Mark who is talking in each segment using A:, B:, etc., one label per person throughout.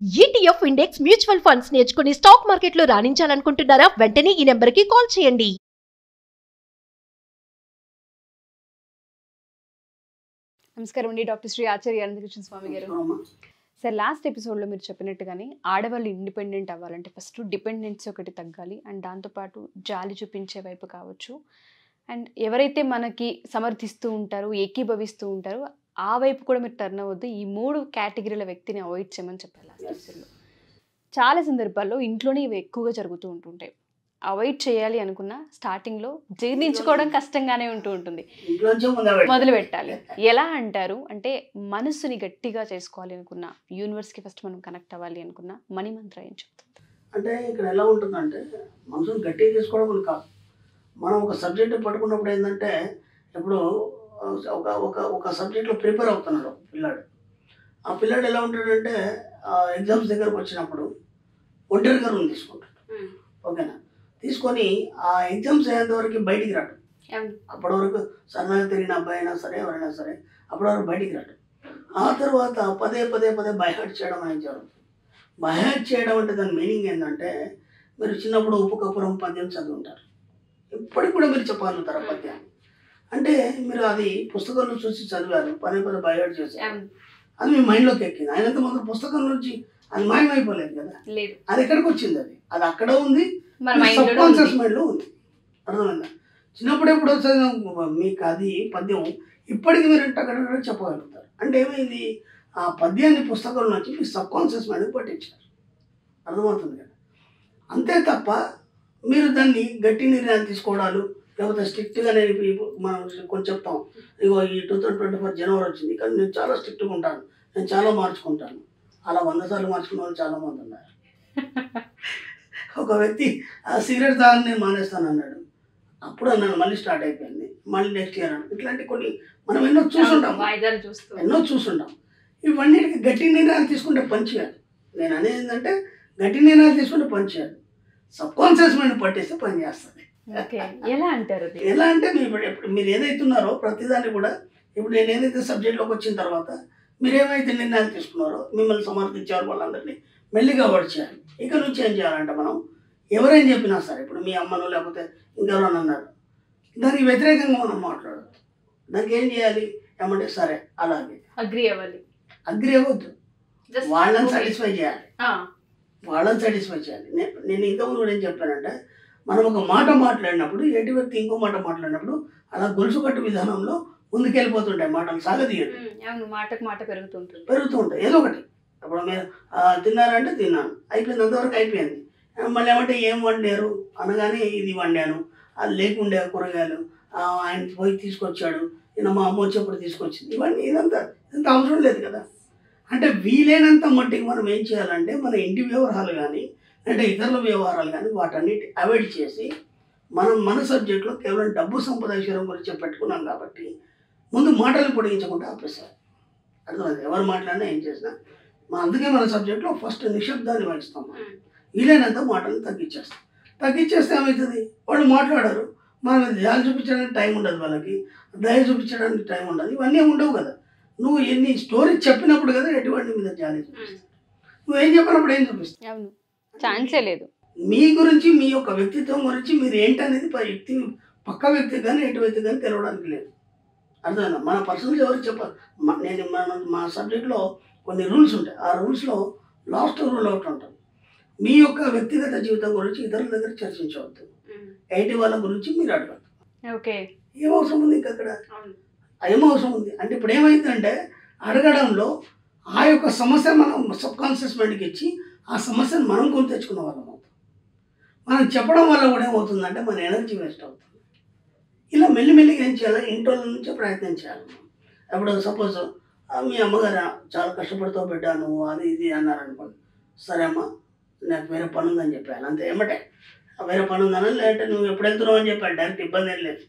A: ETF index mutual funds నేర్చుకుని stock మార్కెట్లో రాణించాలనుకుంటున్నారా? వెంటనే ఈ నెంబర్కి కాల్ చేయండి.
B: నమస్కారం అండి, డాక్టర్ శ్రీ ఆచార్య అనంతకృష్ణ స్వామి గారు. సార్, లాస్ట్ ఎపిసోడ్లో మీరు చెప్పినట్టుగానే ఆడవాళ్ళు ఇండిపెండెంట్ అవ్వాలంటే ఫస్ట్ డిపెండెన్సీ ఒకటి తగ్గాలి, అండ్ దాంతోపాటు జాలి చూపించే వైపు కావచ్చు, అండ్ ఎవరైతే మనకి సమర్థిస్తూ ఉంటారో ఏకీభవిస్తూ ఉంటారో ఆ వైపు కూడా మీరు టర్న్ అవ్వద్దు. ఈ 3 కేటగిరీల వ్యక్తిని అవాయిడ్ చేయమని చెప్పారు లాస్ట్ ఎపిసోడ్లో. చాలా సందర్భాల్లో ఇంట్లోనే ఇవి ఎక్కువగా జరుగుతూ ఉంటుంటాయి. అవాయిడ్ చేయాలి అనుకున్న స్టార్టింగ్లో జీర్ణించుకోవడం కష్టంగానే ఉంటుంది. మొదలు పెట్టాలి ఎలా అంటారు? అంటే మనసుని గట్టిగా చేసుకోవాలి అనుకున్న, యూనివర్స్కి ఫస్ట్ మనం కనెక్ట్ అవ్వాలి అనుకున్న మనీ మంత్ర ఏం చెప్తుంది?
C: అంటే ఇక్కడ ఎలా ఉంటుందంటే మనసుని గట్టిగా తీసుకోవడం అని కాదు. మనం ఒక సబ్జెక్ట్ పట్టుకున్నప్పుడు ఏంటంటే ఇప్పుడు ఒక ఒక ఒక సబ్జెక్ట్లో ప్రిపేర్ అవుతున్నాడు ఒక పిల్లాడు. ఆ పిల్లాడు ఎలా ఉంటాడంటే ఎగ్జామ్స్ దగ్గరకు వచ్చినప్పుడు ఒంటరిగా రూమ్ తీసుకుంటాడు. ఓకేనా? తీసుకొని ఆ ఎగ్జామ్స్ అయ్యేంత వరకు బయటికి రాడు. అప్పటి వరకు సన్నగా తిరిగిన అబ్బాయి అయినా సరే ఎవరైనా సరే అప్పటి వరకు బయటికి రాడు. ఆ తర్వాత పదే పదే పదే బైహార్ట్ చేయడం అనేది జరుగుతుంది. బైహార్ట్ చేయడం అంటే దాని మీనింగ్ ఏంటంటే మీరు చిన్నప్పుడు ఉప్పు కప్పురం పద్యం చదివి ఉంటారు. ఇప్పటికి కూడా మీరు చెప్పగలుగుతారు ఆ పద్యాన్ని. అంటే మీరు అది పుస్తకంలో చూసి చదివారు, పదే పదే బైహార్ట్ చేశారు, అది మీ మైండ్లోకి ఎక్కింది. అయినంత మాత్రం పుస్తకం నుంచి అది మాయమైపోలేదు కదా. అది ఎక్కడికి వచ్చింది? అది అక్కడ ఉంది, సబ్ కాన్షియస్ మైండ్లో ఉంది. అర్థమైందా? చిన్నప్పుడు ఎప్పుడో చదివిన మీకు అది పద్యం ఇప్పటికీ మీరు అక్కడ చెప్పగలుగుతారు. అంటే ఏమైంది? ఆ పద్యాన్ని పుస్తకంలో నుంచి మీ సబ్ కాన్షియస్ మైండ్కి పట్టించారు. అర్థమవుతుంది కదా. అంతే తప్ప మీరు దాన్ని గట్టి నిర్ణయాలు తీసుకోవడాలు, లేకపోతే స్ట్రిక్ట్గా మనం కొంచెం చెప్తాం, ఇగో ఈ 2024 జనవరి వచ్చింది కానీ నేను చాలా స్ట్రిక్ట్గా ఉంటాను, నేను చాలా మార్చుకుంటాను. అలా 100 సార్లు మార్చుకున్న వాళ్ళు చాలామంది ఉన్నారు. ఒక వ్యక్తి ఆ సిగరెట్ తాగని నేను మానేస్తాను అన్నాడు. అప్పుడు అన్నాను, మళ్ళీ స్టార్ట్ అయిపోయింది, మళ్ళీ నెక్స్ట్ ఇయర్ అన్నాడు. ఇట్లాంటి కొన్ని మనం ఎన్నో చూసుంటాం. ఇవన్నిటికి గట్టి నిర్ణయాలు తీసుకుంటే పని చేయాలి. నేను అనేది ఏంటంటే గట్టి నిర్ణయాలు తీసుకుంటే పని చేయాలి. సబ్ కాన్షియస్ మైండ్ పట్టేస్తే పని చేస్తుంది.
B: ఎలా అంటారు?
C: ఎలా అంటే ఇప్పుడు మీరు ఏదైతున్నారో ప్రతిదాన్ని కూడా ఇప్పుడు నేను ఏదైతే సబ్జెక్ట్లోకి వచ్చిన తర్వాత మీరు ఏమైతే నిర్ణయాలు తీసుకున్నారో మిమ్మల్ని సమర్థించారు వాళ్ళందరినీ మెల్లిగా వర్క్ చేయాలి. ఇక నుంచి ఏం చేయాలంటే మనం ఎవరేం చెప్పినా సరే, ఇప్పుడు మీ అమ్మను లేకపోతే ఇంకెవరన్నా అన్నారు, దానికి వ్యతిరేకంగా మనం మాట్లాడదు. దానికి ఏం చేయాలి? ఏమంటే సరే అలాగే అగ్రి అవ్వద్దు, వాళ్ళని సాటిస్ఫై చేయాలి. నేను ఇంతకుముందు కూడా ఏం చెప్పానంటే మనం ఒక మాట మాట్లాడినప్పుడు ఎటు వ్యక్తి ఇంకో మాట మాట్లాడినప్పుడు అలా గొలుసు కట్టు విధానంలో ముందుకెళ్ళిపోతుంటాయి, మాటలు సాగదీయదు,
B: మాటకు మాట
C: పెరుగుతూ ఉంటాయి. ఏదో ఒకటి ఇప్పుడు మీరు తిన్నారంటే తిన్నాను, అయిపోయింది, అంతవరకు అయిపోయింది. మళ్ళీ ఏమంటే ఏం వండారు అనగానే ఇది వండాను, అది లేకుండే కూరగాయలు ఆయన పోయి తీసుకొచ్చాడు, ఈయన మా అమ్మ వచ్చేప్పుడు తీసుకొచ్చింది, ఇవన్నీ ఇదంతా అవసరం లేదు కదా. అంటే వీలైనంత మట్టికి మనం ఏం చేయాలంటే మన ఇంటి వ్యవహారాలు కానీ అంటే ఇతరుల వ్యవహారాలు కానీ వాటన్నిటి అవాయిడ్ చేసి మనం మన సబ్జెక్ట్లో కేవలం డబ్బు సంపద విషయం గురించి పెట్టుకున్నాం కాబట్టి ముందు మాటలు పొడిగించకుండా ఆపేసారు. అర్థమైంది? ఎవరు మాట్లాడినా ఏం చేసినా అందుకే మన సబ్జెక్ట్లో ఫస్ట్ నిశ్శబ్దాన్ని వహిస్తాం. వీలైనంత మాటలు తగ్గించేస్తే ఏమవుతుంది? వాళ్ళు మాట్లాడారు, మనం జాలి చూపించడానికి టైం ఉండదు, వాళ్ళకి దయ చూపించడానికి టైం ఉండదు, ఇవన్నీ ఉండవు కదా. నువ్వు ఎన్ని స్టోరీ చెప్పినప్పుడు కదా ఎటువంటి మీద జాలి చూపిస్తావు, నువ్వేం చెప్పినప్పుడు ఏం చూపిస్తావు?
B: ఛాన్సే లేదు.
C: మీ గురించి, మీ యొక్క వ్యక్తిత్వం గురించి మీరు ఏంటనేది వ్యక్తి పక్క వ్యక్తి కానీ ఎటు వ్యక్తి కానీ తెలవడానికి లేదు. అర్థమైందా? మన పర్సనల్స్ ఎవరికి చెప్పాలి? మా సబ్జెక్ట్లో కొన్ని రూల్స్ ఉంటాయి. ఆ రూల్స్లో లాస్ట్ రూల్ ఒకటి ఉంటుంది, మీ యొక్క వ్యక్తిగత జీవితం గురించి ఇతరుల దగ్గర చర్చించవద్దు, ఎయిటి వాళ్ళ గురించి మీరు అడగద్దు. ఏం అవసరం ఉంది ఇంకా అక్కడ? ఏం అవసరం ఉంది అంటే ఇప్పుడు ఏమైందంటే అడగడంలో ఆ యొక్క సమస్య మనం సబ్ కాన్షియస్ మైండ్కి ఇచ్చి ఆ సమస్యను మనం కొని తెచ్చుకున్న వాళ్ళం అవుతాం. మనం చెప్పడం వల్ల కూడా ఏమవుతుందంటే మన ఎనర్జీ వేస్ట్ అవుతుంది. ఇలా మెల్లిమెల్లిగా ఏం చేయాలి? ఇంట్లో నుంచే ప్రయత్నం చేయాలి. ఇప్పుడు సపోజ్ మీ అమ్మగారు చాలా కష్టపడుతూ బిడ్డ నువ్వు అది ఇది అన్నారనుకోండి, సరే అమ్మ నాకు వేరే పని ఉందని చెప్పాను, అంతే. ఏమంటే వేరే పని ఉందని లేదంటే నువ్వు ఎప్పుడు వెళ్తున్నావు అని చెప్పాను, డైరెక్ట్ ఇబ్బంది ఏం లేదు.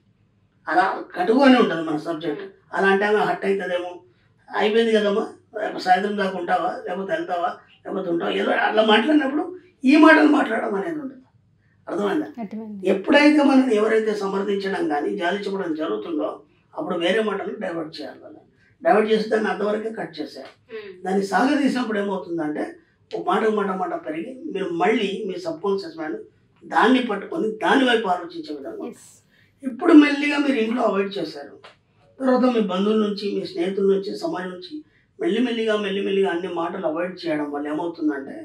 C: అలా కటుగానే ఉంటుంది మన సబ్జెక్ట్. అలా అంటే ఆమె హట్ అవుతుందేమో, అయిపోయింది కదమ్మా సాయంత్రం దాకా ఉంటావా లేకపోతే వెళ్తావా లేకపోతే ఉంటావా, ఏదో అలా మాట్లాడినప్పుడు ఈ మాటలు మాట్లాడడం అనేది ఉండదు. అర్థమైందా? ఎప్పుడైతే మనం ఎవరైతే సమర్థించడం కానీ జాలి చెప్పడం జరుగుతుందో అప్పుడు వేరే మాటలు డైవర్ట్ చేయాలి. వాళ్ళు డైవర్ట్ చేసి దాన్ని అంతవరకే కట్ చేశారు. దాన్ని సాగదీసినప్పుడు ఏమవుతుందంటే ఒక మాట పెరిగి మీరు మళ్ళీ మీ సబ్ కాన్షియస్ మైండ్ దాన్ని పట్టుకొని దాని వైపు ఆలోచించే విధంగా ఉంటుంది. ఇప్పుడు మెల్లిగా మీరు ఇంట్లో అవాయిడ్ చేశారు, తర్వాత మీ బంధువుల నుంచి మీ స్నేహితుల నుంచి సమాజం నుంచి మెల్లిమెల్లిగా అన్ని మాటలు అవాయిడ్ చేయడం వల్ల ఏమవుతుందంటే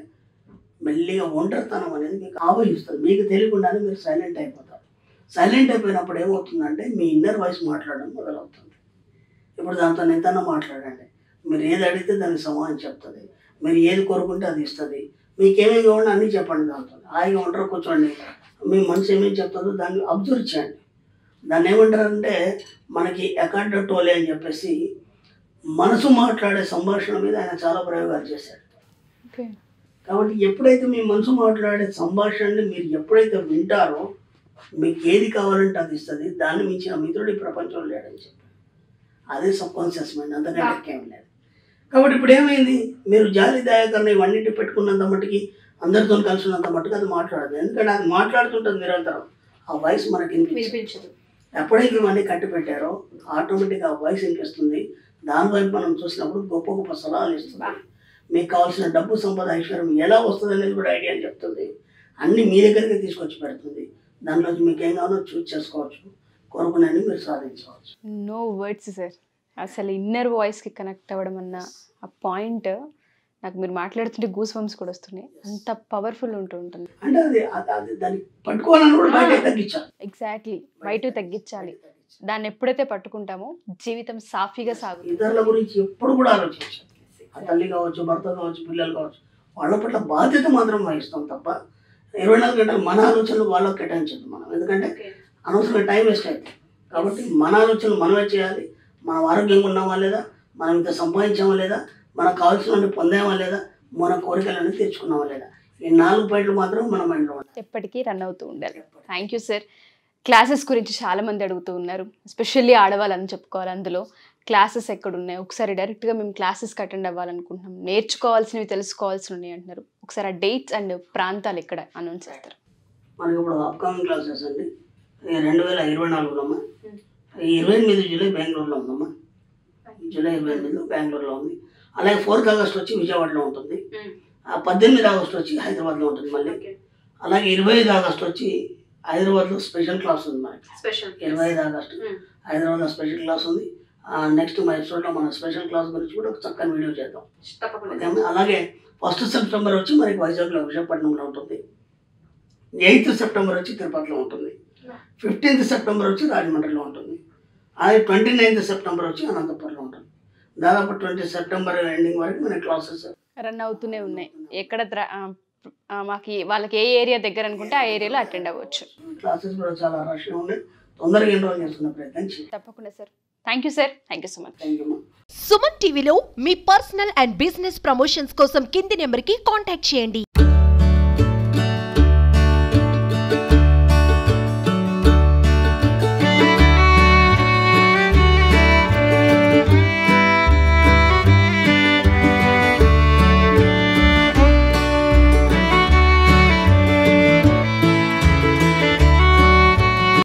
C: మెల్లిగా ఒంటరితనం అనేది మీకు ఆవహిస్తుంది. మీకు తెలియకుండానే మీరు సైలెంట్ అయిపోతారు. సైలెంట్ అయిపోయినప్పుడు ఏమవుతుందంటే మీ ఇన్నర్ వాయిస్ మాట్లాడడం మొదలవుతుంది. ఇప్పుడు దాంతో ఎంతైనా మాట్లాడండి, మీరు ఏది అడిగితే దానికి సమాధానం చెప్తుంది, మీరు ఏది కోరుకుంటే అది ఇస్తుంది, మీకేమేమి కావాలో అన్నీ చెప్పండి. దాంతో హాయిగా ఒంటరి కూర్చోండి, మీ మనసు ఏమేమి చెప్తుందో దాన్ని అబ్జర్వ్ చేయండి. దాన్ని ఏమంటారంటే మనకి ఎకార్డ్ టోలే అని చెప్పేసి మనసు మాట్లాడే సంభాషణ మీద ఆయన చాలా ప్రయోగాలు చేశాడు. కాబట్టి ఎప్పుడైతే మీ మనసు మాట్లాడే సంభాషణని మీరు ఎప్పుడైతే వింటారో మీకు ఏది కావాలంటే అది ఇస్తుంది, దాన్ని మించిన మిత్రుడు ఈ ప్రపంచంలో లేడని చెప్పి అదే సబ్ కాన్షియస్ మైండ్, అంతకంటే ఏం లేదు. కాబట్టి ఇప్పుడు ఏమైంది, మీరు జాలి దయాకరణ ఇవన్నిటి పెట్టుకున్నంత మట్టుకి అందరితో కలిసినంత మట్టుకు అది మాట్లాడదు. ఎందుకంటే అది మాట్లాడుతుంటుంది నిరంతరం, ఆ వాయిస్ మనకి వినిపించదు. ఎప్పుడైతే ఇవన్నీ కట్టి పెట్టారో ఆటోమేటిక్గా ఆ వాయిస్ వినిపిస్తుంది. దానివైపు మనం చూసినప్పుడు గొప్ప గొప్ప సలహాలు ఇస్తుంది. మీకు కావాల్సిన డబ్బు సంపద ఐశ్వర్యం ఎలా వస్తుంది అనేది కూడా ఐడియా అని చెప్తుంది. అన్నీ మీ దగ్గరికి తీసుకొచ్చి పెడుతుంది. దానిలో మీకు ఏం కావాలో చూస్ చేసుకోవచ్చు, కోరుకునేది మీరు సాధించవచ్చు.
B: No words sir. అసలు ఇన్నర్ వాయిస్కి కనెక్ట్ అవ్వడం అన్న ఆ పాయింట్ నాకు మీరు మాట్లాడుతుంటే గూస్ బంప్స్ కూడా వస్తున్నాయి. అంత పవర్ఫుల్ ఉంటుంది.
C: అంటే అది దాన్ని పట్టుకోవాలని కూడా బయట తగ్గించాలి.
B: ఎగ్జాక్ట్లీ, బయట తగ్గించాలి. దాన్ని ఎప్పుడైతే పట్టుకుంటామో జీవితం సాఫీగా సాగుతుంది.
C: ఇతరుల గురించి ఎప్పుడు కూడా ఆలోచించాలి. ఆ తల్లి కావచ్చు, భర్త కావచ్చు, పిల్లలు కావచ్చు, వాళ్ళ పట్ల బాధ్యత మాత్రం వహిస్తాం తప్ప 24 గంటలు మన ఆలోచనలు వాళ్ళకి కేటాయించదు మనం. ఎందుకంటే అనవసరంగా టైం వేస్ట్ అవుతుంది. కాబట్టి మన ఆలోచనలు మనమే చేయాలి. మనం ఆరోగ్యంగా ఉన్నామా లేదా, మనం ఇంత సంపాదించామా లేదా, మనకు కావాల్సినవి పొందామా లేదా, మన కోరికలన్నీ తెచ్చుకున్నామా లేదా, ఈ 4 పాయింట్లు మాత్రం మన మైండ్లో ఉంటాయి,
B: ఎప్పటికీ రన్ అవుతూ ఉండాలి. Thank you sir. క్లాసెస్ గురించి చాలామంది అడుగుతూ ఉన్నారు, ఎస్పెషల్లీ ఆడవాళ్ళని చెప్పుకోవాలి. అందులో క్లాసెస్ ఎక్కడున్నాయి, ఒకసారి డైరెక్ట్గా మేము క్లాసెస్కి అటెండ్ అవ్వాలనుకుంటున్నాం, నేర్చుకోవాల్సినవి తెలుసుకోవాల్సినవి ఉన్నాయి అంటున్నారు. ఒకసారి ఆ డేట్స్ అండ్ ప్రాంతాలు ఎక్కడ అనౌన్స్ చేస్తారు?
C: మనకి ఇప్పుడు అప్కమింగ్ క్లాసెస్ అండి 2024లో అమ్మా, 28 జూలై బెంగళూరులో ఉందమ్మా. జూలై 28 బెంగళూరులో ఉంది. అలాగే 4th ఆగస్ట్ వచ్చి విజయవాడలో ఉంటుంది. 18 ఆగస్ట్ వచ్చి హైదరాబాద్లో ఉంటుంది మళ్ళీ. అలాగే 25 ఆగస్ట్ వచ్చి హైదరాబాద్లో స్పెషల్ క్లాస్ ఉంది మనకి. 25 ఆగస్టు హైదరాబాద్లో స్పెషల్ క్లాస్ ఉంది. నెక్స్ట్ మా ఎపిసోడ్లో మన స్పెషల్ క్లాస్ గురించి కూడా ఒక చక్కని వీడియో చేద్దాం. అలాగే 1st సెప్టెంబర్ వచ్చి మనకి వైజాగ్లో విశాఖపట్నంలో ఉంటుంది. 8th సెప్టెంబర్ వచ్చి తిరుపతిలో ఉంటుంది. 15th సెప్టెంబర్ వచ్చి రాజమండ్రిలో ఉంటుంది. అలాగే 29th సెప్టెంబర్ వచ్చి అనంతపురంలో ఉంటుంది. దాదాపు 20 సెప్టెంబర్ ఎండింగ్ వరకు మన క్లాసెస్
B: రన్ అవుతూనే ఉన్నాయి. ఎక్కడ మాకు వాళ్ళకి ఏ ఏరియా దగ్గర అనుకుంటే ఆ ఏరియాలో అటెండ్ అవ్వచ్చు.
C: క్లాసెస్ కూడా చాలా రష్గా ఉన్నాయి. తొందరగా ఎన్రోల్ చేసుకునే ప్రయత్నం చేయండి.
B: తప్పకుండా sir. Thank you sir. Thank you so much.
C: Thank you.
A: Suman టీవీలో మీ పర్సనల్ అండ్ బిజినెస్ ప్రమోషన్స్ కోసం కింది నెంబర్కి కాంటాక్ట్ చేయండి.